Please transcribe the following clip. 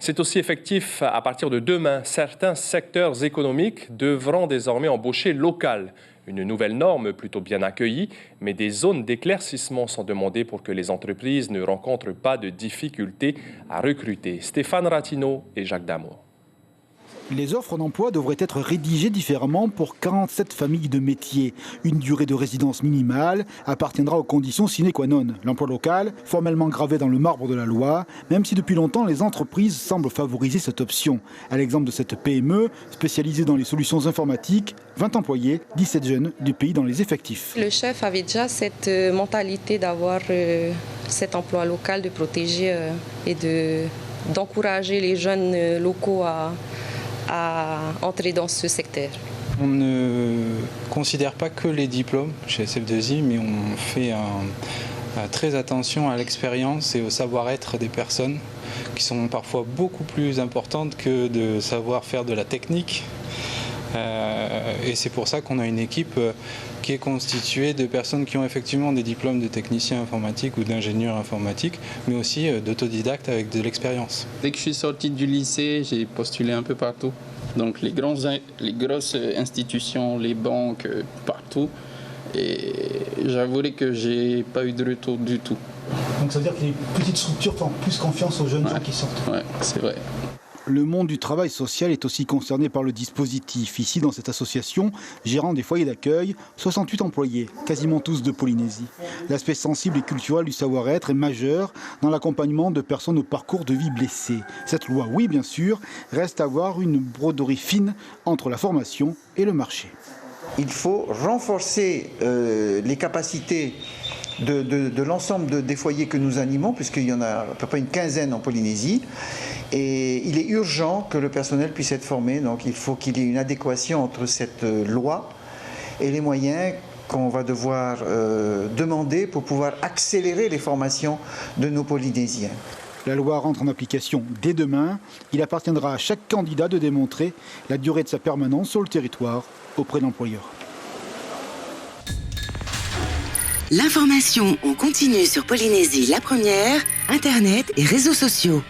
C'est aussi effectif à partir de demain. Certains secteurs économiques devront désormais embaucher local. Une nouvelle norme plutôt bien accueillie, mais des zones d'éclaircissement sont demandées pour que les entreprises ne rencontrent pas de difficultés à recruter. Stéphane Ratino et Jacques Damour. Les offres d'emploi devraient être rédigées différemment pour 47 familles de métiers. Une durée de résidence minimale appartiendra aux conditions sine qua non. L'emploi local, formellement gravé dans le marbre de la loi, même si depuis longtemps les entreprises semblent favoriser cette option. À l'exemple de cette PME, spécialisée dans les solutions informatiques, 20 employés, 17 jeunes du pays dans les effectifs. Le chef avait déjà cette mentalité d'avoir cet emploi local, de protéger et d'encourager les jeunes locaux à entrer dans ce secteur. On ne considère pas que les diplômes chez SF2I, mais on fait très attention à l'expérience et au savoir-être des personnes qui sont parfois beaucoup plus importantes que de savoir faire de la technique. Et c'est pour ça qu'on a une équipe qui est constituée de personnes qui ont effectivement des diplômes de technicien informatique ou d'ingénieur informatique, mais aussi d'autodidactes avec de l'expérience. Dès que je suis sorti du lycée, j'ai postulé un peu partout. Donc les grosses institutions, les banques, partout. Et j'avouerai que j'ai pas eu de retour du tout. Donc ça veut dire que les petites structures font plus confiance aux jeunes gens qui sortent. Ouais, c'est vrai. Le monde du travail social est aussi concerné par le dispositif. Ici, dans cette association, gérant des foyers d'accueil, 68 employés, quasiment tous de Polynésie. L'aspect sensible et culturel du savoir-être est majeur dans l'accompagnement de personnes au parcours de vie blessé. Cette loi, oui bien sûr, reste à avoir une broderie fine entre la formation et le marché. Il faut renforcer les capacités de l'ensemble des foyers que nous animons, puisqu'il y en a à peu près une quinzaine en Polynésie. Et il est urgent que le personnel puisse être formé, donc il faut qu'il y ait une adéquation entre cette loi et les moyens qu'on va devoir demander pour pouvoir accélérer les formations de nos Polynésiens. La loi rentre en application dès demain. Il appartiendra à chaque candidat de démontrer la durée de sa permanence sur le territoire auprès de l'employeur. L'information en continu sur Polynésie la première, Internet et réseaux sociaux.